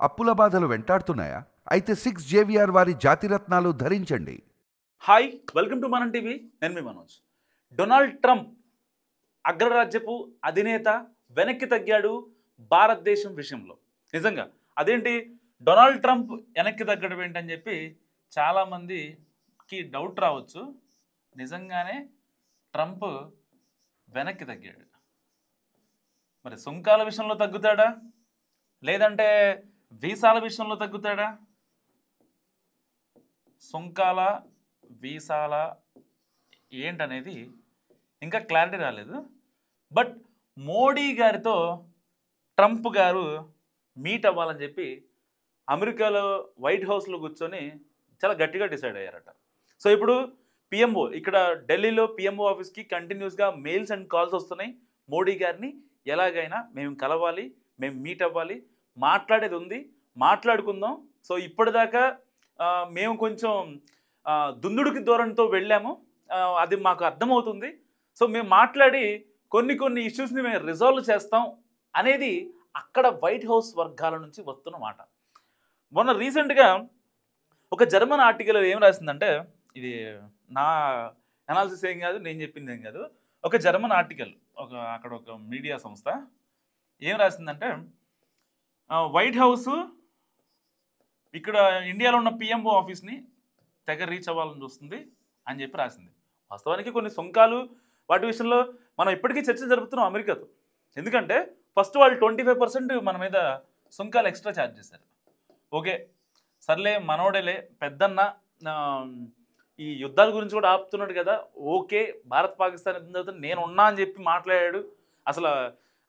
అప్పుల బాధలు వెంటాడుతున్నాయా? అయితే 6 జేవిఆర్ వారి జాతిరత్నాలు ధరించండి. హాయ్, వెల్కమ్ టు మనం టీవీ. నేను మీ మనోజ్. డొనాల్డ్ ట్రంప్ అగ్రరాజ్యపు అధినేత వెనక్కి తగ్గాడు భారతదేశం విషయంలో. నిజంగా అదేంటి డొనాల్డ్ ట్రంప్ వెనక్కి తగ్గడం ఏంటని చెప్పి చాలామందికి డౌట్ రావచ్చు. నిజంగానే ట్రంప్ వెనక్కి తగ్గాడు. మరి సుంకాల విషయంలో తగ్గుతాడా, లేదంటే వీసాల విషయంలో తగ్గుతాడా? సుంకాల వీసాల ఏంటనేది ఇంకా క్లారిటీ రాలేదు. బట్ మోడీ గారితో ట్రంప్ గారు మీట్ అవ్వాలని చెప్పి అమెరికాలో వైట్ హౌస్లో కూర్చొని చాలా గట్టిగా డిసైడ్ అయ్యారట. సో ఇప్పుడు పిఎంఓ ఇక్కడ ఢిల్లీలో పిఎంఓ ఆఫీస్కి కంటిన్యూస్గా మెయిల్స్ అండ్ కాల్స్ వస్తున్నాయి. మోడీ గారిని ఎలాగైనా మేము కలవాలి, మేము మీట్ అవ్వాలి, మాట్లాడేది ఉంది, మాట్లాడుకుందాం. సో ఇప్పటిదాకా మేము కొంచెం దుందుడికి ధోరణితో వెళ్ళాము, అది మాకు అర్థమవుతుంది. సో మేము మాట్లాడి కొన్ని ఇష్యూస్ని మేము రిజాల్వ్ చేస్తాం అనేది అక్కడ వైట్ హౌస్ వర్గాల నుంచి వస్తున్న మాట. మొన్న రీసెంట్గా ఒక జర్మన్ ఆర్టికల్ ఏం రాసిందంటే, ఇది నా అనాలిసిస్ ఏం కాదు, నేను చెప్పింది ఏం కాదు, ఒక జర్మన్ ఆర్టికల్ అక్కడ ఒక మీడియా సంస్థ ఏం రాసిందంటే, వైట్ హౌస్ ఇక్కడ ఇండియాలో ఉన్న పిఎంఓ ఆఫీస్ని తెగ రీచ్ అవ్వాలని చూస్తుంది అని చెప్పి రాసింది. వాస్తవానికి కొన్ని సుంకాలు వాటి విషయంలో మనం ఇప్పటికీ చర్చ జరుపుతున్నాం అమెరికాతో. ఎందుకంటే ఫస్ట్ వాళ్ళు 25% మన మీద సుంకాలు ఎక్స్ట్రా ఛార్జ్ చేశారు. ఓకే సర్లే, మనోడేలే పెద్దన్న, ఈ యుద్ధాల గురించి కూడా ఆపుతున్నాడు కదా, ఓకే భారత్ పాకిస్తాన్ యుద్ధం జరుగుతుంది నేను ఉన్నా అని చెప్పి మాట్లాడాడు. అసలు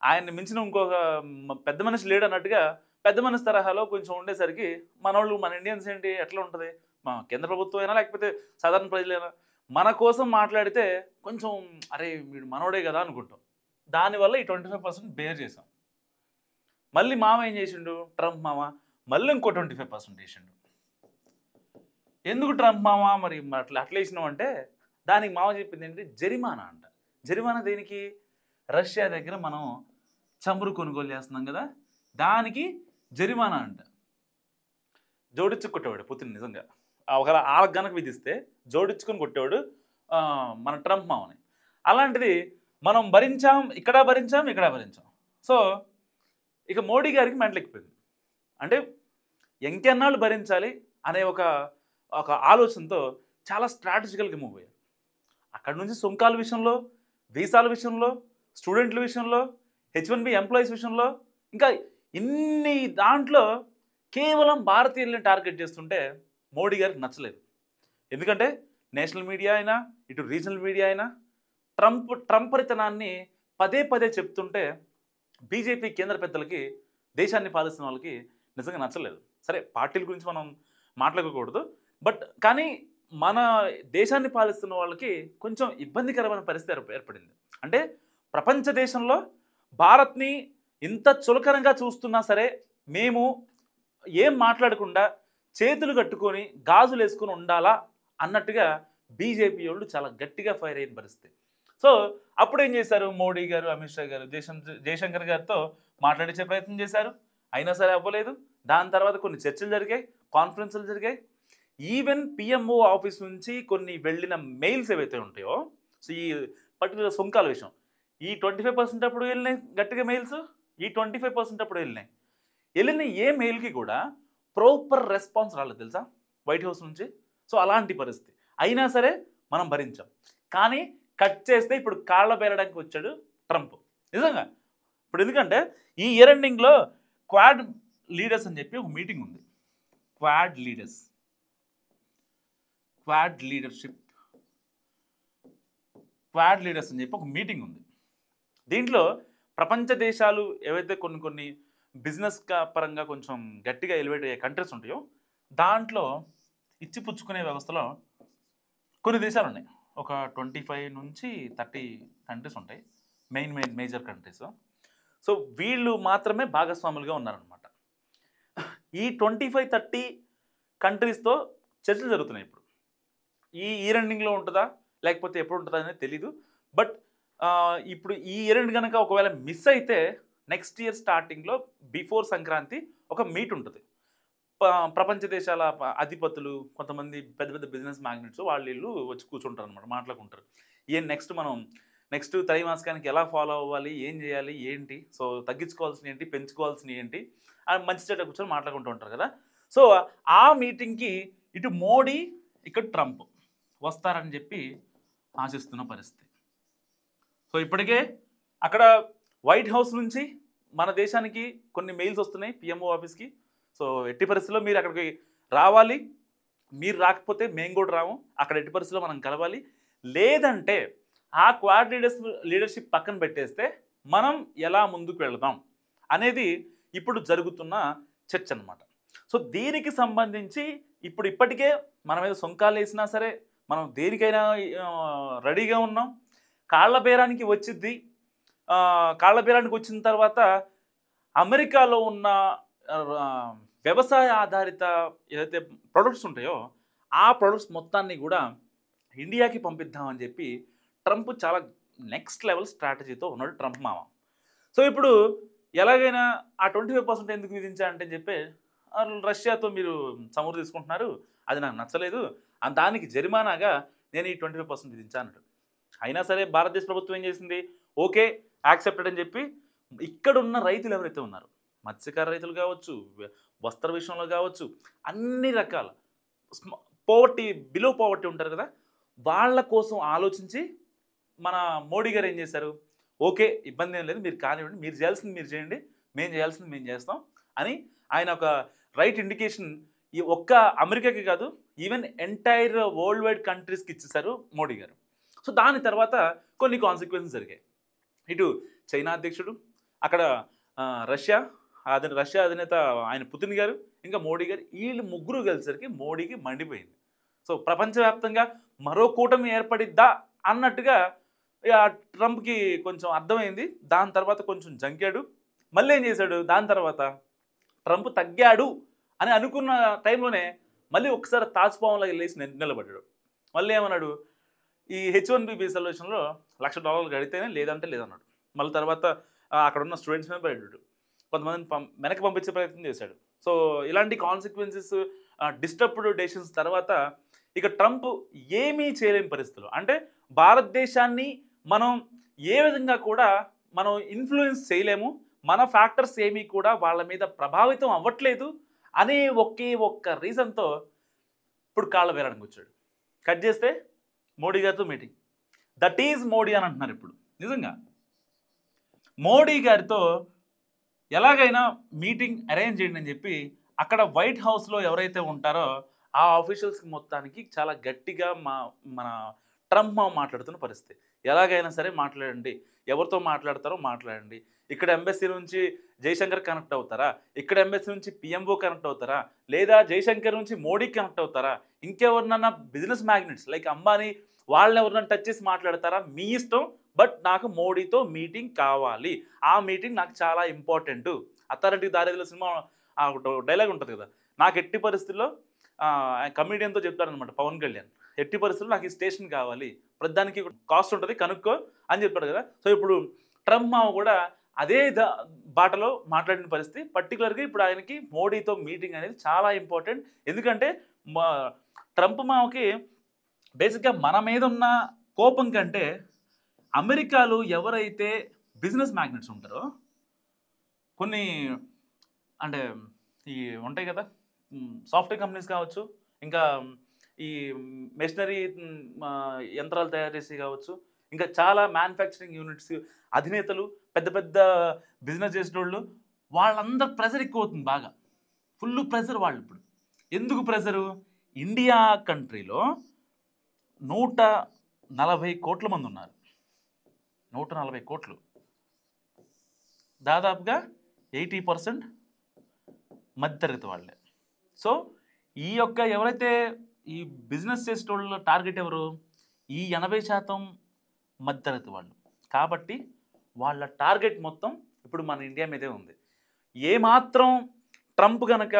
ఆయన్ని మించిన ఇంకొక పెద్ద మనిషి లేడు అన్నట్టుగా పెద్ద మనిషి తరహాలో కొంచెం ఉండేసరికి మనోళ్ళు, మన ఇండియన్స్ ఏంటి ఎట్లా ఉంటుంది, మా కేంద్ర ప్రభుత్వం అయినా లేకపోతే సాధారణ ప్రజలైనా మన కోసం మాట్లాడితే కొంచెం అరే వీడు మనోడే కదా అనుకుంటాం. దానివల్ల ఈ 25% బేర్ చేసాం. మళ్ళీ మామ ఏం చేసిండు, ట్రంప్ మామ మళ్ళీ ఇంకో 25% చేసిండు. ఎందుకు ట్రంప్ మామ మరి అట్లా వేసినాం అంటే, దానికి మామ చెప్పింది ఏంటి, జరిమానా అంట. జరిమానా దేనికి? రష్యా దగ్గర మనం చమురు కొనుగోలు చేస్తున్నాం కదా, దానికి జరిమానా అంట. జోడించు కొట్టేవాడు పుతిన్. నిజంగా ఒకవేళ వాళ్ళకి గనక విధిస్తే జోడించుకొని కొట్టేవాడు మన ట్రంప్ మామని. అలాంటిది మనం భరించాం, ఇక్కడ భరించాం, ఇక్కడ భరించాం. సో ఇక మోడీ గారికి మెంటలెక్కిపోయింది. అంటే ఇంకెన్నాళ్ళు భరించాలి అనే ఒక ఆలోచనతో చాలా స్ట్రాటజికల్గా మూవ్ అయ్యారు. అక్కడ నుంచి సుంకాల విషయంలో, వీసాల విషయంలో, స్టూడెంట్ల విషయంలో, H1B ఎంప్లాయీస్ విషయంలో, ఇంకా ఇన్ని దాంట్లో కేవలం భారతీయుల్ని టార్గెట్ చేస్తుంటే మోడీ గారికి నచ్చలేదు. ఎందుకంటే నేషనల్ మీడియా అయినా, ఇటు రీజనల్ మీడియా అయినా ట్రంపరితనాన్ని పదే పదే చెప్తుంటే బీజేపీ కేంద్ర పెద్దలకి, దేశాన్ని పాలిస్తున్న వాళ్ళకి నిజంగా నచ్చలేదు. సరే పార్టీల గురించి మనం మాట్లాడకూడదు, బట్ కానీ మన దేశాన్ని పాలిస్తున్న వాళ్ళకి కొంచెం ఇబ్బందికరమైన పరిస్థితి ఏర్పడింది. అంటే ప్రపంచ దేశంలో భారత్ని ఇంత చులకనంగా చూస్తున్నా సరే మేము ఏం మాట్లాడకుండా చేతులు కట్టుకొని గాజులు వేసుకొని ఉండాలా అన్నట్టుగా బీజేపీ వాళ్ళు చాలా గట్టిగా ఫైర్ అయిన పరిస్థితి. సో అప్పుడు ఏం చేశారు, మోడీ గారు, అమిత్ షా గారు జయశంకర్ గారితో మాట్లాడించే ప్రయత్నం చేశారు. అయినా సరే అవ్వలేదు. దాని తర్వాత కొన్ని చర్చలు జరిగాయి, కాన్ఫరెన్సులు జరిగాయి. ఈవెన్ పిఎంఓ ఆఫీస్ నుంచి కొన్ని వెళ్ళిన మెయిల్స్ ఏవైతే ఉంటాయో, సో ఈ పర్టికులర్ సుంకాల విషయం, ఈ 25% అప్పుడు వెళ్ళినాయి గట్టిగా మెయిల్స్, ఈ 25% అప్పుడు వెళ్ళిన ఏ మెయిల్కి కూడా ప్రాపర్ రెస్పాన్స్ రాలేదు తెలుసా వైట్ హౌస్ నుంచి. సో అలాంటి పరిస్థితి అయినా సరే మనం భరించాం. కానీ కట్ చేస్తే ఇప్పుడు కాళ్ళ బేరడానికి వచ్చాడు ట్రంప్. నిజంగా ఇప్పుడు ఎందుకంటే ఈ ఇయర్ ఎండింగ్లో క్వాడ్ లీడర్స్ అని చెప్పి ఒక మీటింగ్ ఉంది. క్వాడ్ లీడర్స్ అని చెప్పి ఒక మీటింగ్ ఉంది. దీంట్లో ప్రపంచ దేశాలు ఏవైతే కొన్ని బిజినెస్ పరంగా కొంచెం గట్టిగా ఎలివేట్ అయ్యే కంట్రీస్ ఉంటాయో, దాంట్లో ఇచ్చిపుచ్చుకునే వ్యవస్థలో కొన్ని దేశాలు ఉన్నాయి. ఒక 25 నుంచి 30 కంట్రీస్ ఉంటాయి, మేజర్ కంట్రీస్. సో వీళ్ళు మాత్రమే భాగస్వాములుగా ఉన్నారనమాట. ఈ 25-30 కంట్రీస్తో చర్చలు జరుగుతున్నాయి ఇప్పుడు. ఈ ఇయర్ ఎండింగ్లో ఉంటుందా లేకపోతే ఎప్పుడు ఉంటుందా అనేది తెలీదు. బట్ ఇప్పుడు ఈ ఇయర్ ఎండ్ కనుక ఒకవేళ మిస్ అయితే నెక్స్ట్ ఇయర్ స్టార్టింగ్లో బిఫోర్ సంక్రాంతి ఒక మీట్ ఉంటుంది. ప్రపంచ దేశాల అధిపతులు, కొంతమంది పెద్ద పెద్ద బిజినెస్ మ్యాగ్నెట్స్ వాళ్ళు వీళ్ళు వచ్చి కూర్చుంటారు అనమాట, మాట్లాడుకుంటారు. నెక్స్ట్ త్రైమాసికానికి ఎలా ఫాలో అవ్వాలి, ఏం చేయాలి, ఏంటి, సో తగ్గించుకోవాల్సిన ఏంటి, పెంచుకోవాల్సిన ఏంటి అని మంచి చెడ్డ కూర్చొని మాట్లాడుకుంటూ ఉంటారు కదా. సో ఆ మీటింగ్కి ఇటు మోడీ, ఇక్కడ ట్రంప్ వస్తారని చెప్పి ఆశిస్తున్న పరిస్థితి. సో ఇప్పటికే అక్కడ వైట్ హౌస్ నుంచి మన దేశానికి కొన్ని మెయిల్స్ వస్తున్నాయి పిఎంఓ ఆఫీస్కి. సో ఎట్టి పరిస్థితుల్లో మీరు అక్కడికి రావాలి, మీరు రాకపోతే మేము కూడా రాము, అక్కడ ఎట్టి పరిస్థితుల్లో మనం కలవాలి, లేదంటే ఆ క్వాడ్ లీడర్షిప్ పక్కన పెట్టేస్తే మనం ఎలా ముందుకు వెళదాం అనేది ఇప్పుడు జరుగుతున్న చర్చ అనమాట. సో దీనికి సంబంధించి ఇప్పటికే మన మీద సొంకాలు వేసినా సరే మనం దేనికైనా రెడీగా ఉన్నాం. కాళ్ళ బేరానికి వచ్చిన తర్వాత అమెరికాలో ఉన్న వ్యవసాయ ఆధారిత ఏదైతే ప్రొడక్ట్స్ ఉంటాయో ఆ ప్రొడక్ట్స్ మొత్తాన్ని కూడా ఇండియాకి పంపిద్దామని చెప్పి ట్రంప్ చాలా నెక్స్ట్ లెవెల్ స్ట్రాటజీతో ఉన్నాడు ట్రంప్ మామ. సో ఇప్పుడు ఎలాగైనా ఆ 25% ఎందుకు విధించాలంటే చెప్పి రష్యాతో మీరు చమురు తీసుకుంటున్నారు, అది నాకు నచ్చలేదు, దానికి జరిమానాగా నేను ఈ 25% విధించాను. అయినా సరే భారతదేశ ప్రభుత్వం ఏం చేసింది, ఓకే యాక్సెప్టెడ్ అని చెప్పి ఇక్కడున్న రైతులు ఎవరైతే ఉన్నారు, మత్స్యకార రైతులు కావచ్చు, వస్త్ర విషయంలో కావచ్చు, అన్ని రకాల బిలో పోవర్టీ ఉంటారు కదా, వాళ్ళ కోసం ఆలోచించి మన మోడీ గారు ఏం చేశారు, ఓకే ఇబ్బంది ఏం లేదు, మీరు కానివ్వండి, మీరు చేయాల్సింది మీరు చేయండి, మేము చేయాల్సింది మేము చేస్తాం అని ఆయన ఒక రైట్ ఇండికేషన్ ఈ ఒక్క అమెరికాకి కాదు ఈవెన్ ఎంటైర్ వరల్డ్ వైడ్ కంట్రీస్కి ఇచ్చేశారు మోడీ గారు. సో దాని తర్వాత కొన్ని కాన్సిక్వెన్సెస్ జరిగాయి. ఇటు చైనా అధ్యక్షుడు, అక్కడ రష్యా అధినేత ఆయన పుతిన్ గారు, ఇంకా మోడీ గారు, వీళ్ళు ముగ్గురు కలిసరికి మోడీకి మండిపోయింది. సో ప్రపంచవ్యాప్తంగా మరో కూటమి ఏర్పడిద్దా అన్నట్టుగా ట్రంప్కి కొంచెం అర్థమైంది. దాని తర్వాత కొంచెం జంకాడు. మళ్ళీ ఏం చేశాడు, దాని తర్వాత ట్రంప్ తగ్గాడు అని అనుకున్న టైంలోనే మళ్ళీ ఒకసారి తాజ్పావంలాగా లేచి నిలబడ్డాడు. మళ్ళీ ఏమన్నాడు, ఈ H1B వీసా విషయంలో $1,00,000 కడితేనే, లేదంటే లేదన్నాడు. మళ్ళీ తర్వాత అక్కడ ఉన్న స్టూడెంట్స్ మీద పడ్డాడు, కొంతమందిని వెనక్కి పంపించే ప్రయత్నం చేశాడు. సో ఇలాంటి కాన్సిక్వెన్సెస్, డిస్టర్బ్డ్ డెసిషన్స్ తర్వాత ఇక ట్రంప్ ఏమీ చేయలేని పరిస్థితులు, అంటే భారతదేశాన్ని మనం ఏ విధంగా కూడా మనం ఇన్ఫ్లుయెన్స్ చేయలేము, మన ఫ్యాక్టర్స్ ఏమీ కూడా వాళ్ళ మీద ప్రభావితం అవ్వట్లేదు అనే ఒక్క రీజన్తో ఇప్పుడు కాళ్ళ వేయడానికి వచ్చాడు. కట్ చేస్తే మోడీ గారితో మీటింగ్, దట్ ఈజ్ మోడీ అని అంటున్నారు. ఇప్పుడు నిజంగా మోడీ గారితో ఎలాగైనా మీటింగ్ అరేంజ్ చేయండి అని చెప్పి అక్కడ వైట్ హౌస్లో ఎవరైతే ఉంటారో ఆ ఆఫీషియల్స్కి మొత్తానికి చాలా గట్టిగా మన ట్రంప్ మాట్లాడుతున్న పరిస్థితి. ఎలాగైనా సరే మాట్లాడండి, ఎవరితో మాట్లాడతారో మాట్లాడండి, ఇక్కడ ఎంబసీ నుంచి జైశంకర్ కనెక్ట్ అవుతారా, ఇక్కడ ఎంబసీ నుంచి పిఎంఓ కనెక్ట్ అవుతారా, లేదా జైశంకర్ నుంచి మోడీ కనెక్ట్ అవుతారా, ఇంకెవరినన్నా బిజినెస్ మ్యాగ్నెట్స్ లైక్ అంబానీ వాళ్ళని ఎవరినైనా టచ్ చేసి మాట్లాడతారా, మీ ఇష్టం, బట్ నాకు మోడీతో మీటింగ్ కావాలి, ఆ మీటింగ్ నాకు చాలా ఇంపార్టెంట్. అథారిటీకి దారేదిలో సినిమా డైలాగ్ ఉంటుంది కదా, నాకు ఎట్టి పరిస్థితుల్లో కమిడియన్తో చెప్తాడనమాట పవన్ కళ్యాణ్, ఎట్టి పరిస్థితుల్లో నాకు ఈ స్టేషన్ కావాలి, ప్రతిదానికి కాస్ట్ ఉంటుంది కనుక్కో అని చెప్పాడు కదా. సో ఇప్పుడు ట్రంప్ మామ కూడా అదే బాటలో మాట్లాడిన పరిస్థితి. పర్టికులర్గా ఇప్పుడు ఆయనకి మోడీతో మీటింగ్ అనేది చాలా ఇంపార్టెంట్. ఎందుకంటే ట్రంప్ మామకి బేసిక్గా మన మీద ఉన్న కోపం కంటే అమెరికాలో ఎవరైతే బిజినెస్ మ్యాగ్నెట్స్ ఉంటారో, కొన్ని అంటే ఈ ఉంటాయి కదా సాఫ్ట్వేర్ కంపెనీస్ కావచ్చు, ఇంకా ఈ మెషినరీ యంత్రాలు తయారు చేసి కావచ్చు, ఇంకా చాలా మ్యానుఫ్యాక్చరింగ్ యూనిట్స్ అధినేతలు, పెద్ద పెద్ద బిజినెస్ చేసేటోళ్ళు, వాళ్ళందరూ ప్రెజర్ ఎక్కువ అవుతుంది, బాగా ఫుల్ ప్రెజర్ వాళ్ళు. ఇప్పుడు ఎందుకు ప్రెజరు, ఇండియా కంట్రీలో 140 కోట్ల మంది ఉన్నారు, 140 కోట్లు, దాదాపుగా 80% మధ్యతరగతి వాళ్ళే. సో ఈ యొక్క ఎవరైతే ఈ బిజినెస్ చేసేటోళ్ళ టార్గెట్ ఎవరు, ఈ 80% మధ్యతరగతి వాళ్ళు. కాబట్టి వాళ్ళ టార్గెట్ మొత్తం ఇప్పుడు మన ఇండియా మీదే ఉంది. ఏమాత్రం ట్రంప్ కనుక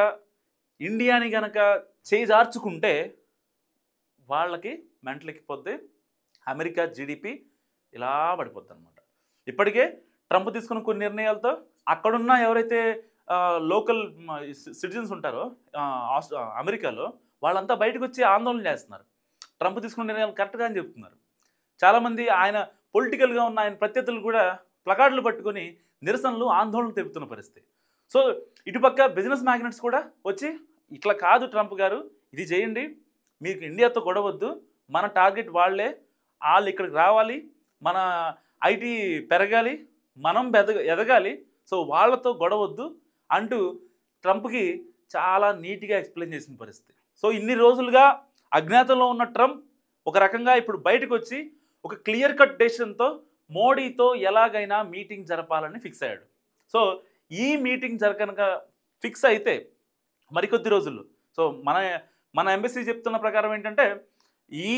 ఇండియాని కనుక చేజార్చుకుంటే వాళ్ళకి మెంటలెక్కిపోద్ది, అమెరికా జీడిపి ఇలా పడిపోద్ది అనమాట. ఇప్పటికే ట్రంప్ తీసుకున్న కొన్ని నిర్ణయాలతో అక్కడున్న ఎవరైతే లోకల్ సిటిజన్స్ ఉంటారో అమెరికాలో వాళ్ళంతా బయటకు వచ్చి ఆందోళన చేస్తున్నారు. ట్రంప్ తీసుకున్న నిర్ణయాలు కరెక్ట్గా అని చెప్తున్నారు. చాలామంది ఆయన పొలిటికల్గా ఉన్న ఆయన ప్రత్యర్థులు కూడా ప్లకార్డులు పట్టుకొని నిరసనలు ఆందోళనలు తెలుపుతున్న పరిస్థితి. సో ఇటుపక్క బిజినెస్ మ్యాగ్నెట్స్ కూడా వచ్చి ఇట్లా కాదు ట్రంప్ గారు, ఇది చేయండి, మీకు ఇండియాతో గొడవద్దు, మన టార్గెట్ వాళ్ళే, వాళ్ళు ఇక్కడికి రావాలి, మన ఐటీ పెరగాలి, మనం ఎదగాలి, సో వాళ్ళతో గొడవద్దు అంటూ ట్రంప్కి చాలా నీట్గా ఎక్స్ప్లెయిన్ చేసిన పరిస్థితి. సో ఇన్ని రోజులుగా అజ్ఞాతంలో ఉన్న ట్రంప్ ఒక రకంగా ఇప్పుడు బయటకు వచ్చి ఒక క్లియర్ కట్ డెసిషన్తో మోడీతో ఎలాగైనా మీటింగ్ జరపాలని ఫిక్స్ అయ్యాడు. సో ఈ మీటింగ్ కనుక ఫిక్స్ అయితే మరికొద్ది రోజుల్లో, సో మన ఎంబసీ చెప్తున్న ప్రకారం ఏంటంటే ఈ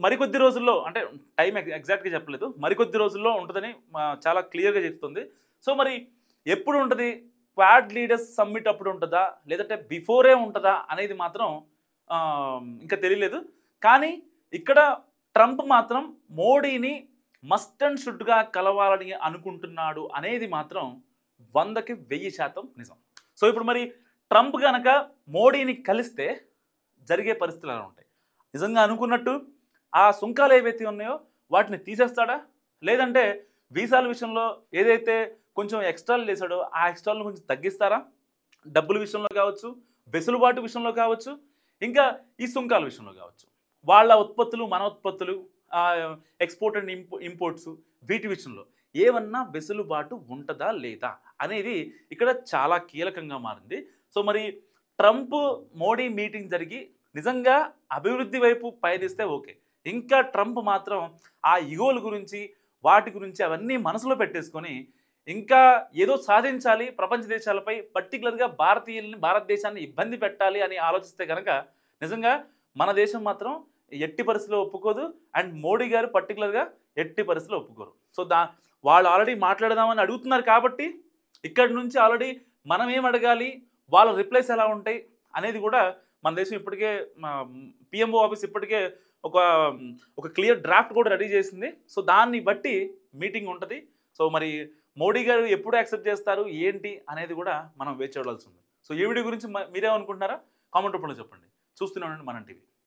మరికొద్ది రోజుల్లో, అంటే టైం ఎగ్జాక్ట్గా చెప్పలేదు, మరికొద్ది రోజుల్లో ఉంటుందని చాలా క్లియర్గా చెప్తుంది. సో మరి ఎప్పుడు ఉంటుంది, క్వాడ్ లీడర్స్ సమ్మిట్ అప్పుడు ఉంటుందా లేదంటే బిఫోరే ఉంటుందా అనేది మాత్రం ఇంకా తెలియలేదు. కానీ ఇక్కడ ట్రంప్ మాత్రం మోడీని మస్ట్ అండ్ షుడ్గా కలవాలని అనుకుంటున్నాడు అనేది మాత్రం 100కి 1000% నిజం. సో ఇప్పుడు మరి ట్రంప్ కనుక మోడీని కలిస్తే జరిగే పరిస్థితులు ఎలా ఉంటాయి? నిజంగా అనుకున్నట్టు ఆ సుంకాలు ఏవైతే ఉన్నాయో వాటిని తీసేస్తాడా, లేదంటే వీసాల విషయంలో ఏదైతే కొంచెం ఎక్స్ట్రాలు చేశాడో ఆ ఎక్స్ట్రాలను కొంచెం తగ్గిస్తారా? డబ్బుల విషయంలో కావచ్చు, వెసులుబాటు విషయంలో కావచ్చు, ఇంకా ఈ సుంకాల విషయంలో కావచ్చు, వాళ్ళ ఉత్పత్తులు మన ఉత్పత్తులు, ఎక్స్పోర్ట్ అండ్ ఇంపోర్ట్స్, వీటి విషయంలో ఏమన్నా వెసులుబాటు ఉంటుందా లేదా అనేది ఇక్కడ చాలా కీలకంగా మారింది. సో మరి ట్రంప్ మోడీ మీటింగ్ జరిగి నిజంగా అభివృద్ధి వైపు పయనిస్తే ఓకే, ఇంకా ట్రంప్ మాత్రం ఆ ఇగోల గురించి వాటి గురించి అవన్నీ మనసులో పెట్టేసుకొని ఇంకా ఏదో సాధించాలి, ప్రపంచ దేశాలపై పర్టికులర్గా భారతదేశాన్ని ఇబ్బంది పెట్టాలి అని ఆలోచిస్తే కనుక నిజంగా మన దేశం మాత్రం ఎట్టి పరిస్థితిలో ఒప్పుకోదు, అండ్ మోడీ గారు పర్టికులర్గా ఎట్టి పరిస్థితిలో ఒప్పుకోరు. సో వాళ్ళు ఆల్రెడీ మాట్లాడదామని అడుగుతున్నారు కాబట్టి ఇక్కడి నుంచి ఆల్రెడీ మనం ఏం అడగాలి, వాళ్ళ రిప్లైస్ ఎలా ఉంటాయి అనేది కూడా మన దేశం ఇప్పటికే పిఎంఓ ఆఫీస్ ఇప్పటికే ఒక క్లియర్ డ్రాఫ్ట్ కూడా రెడీ చేసింది. సో దాన్ని బట్టి మీటింగ్ ఉంటుంది. సో మరి మోడీ గారు ఎప్పుడు యాక్సెప్ట్ చేస్తారు ఏంటి అనేది కూడా మనం వేచి చూడాల్సి ఉంది. సో ఈ వీడియో గురించి మీరేమనుకుంటున్నారా కామెంట్ రూపంలో చెప్పండి. చూస్తూనే ఉండండి మనం టీవీ.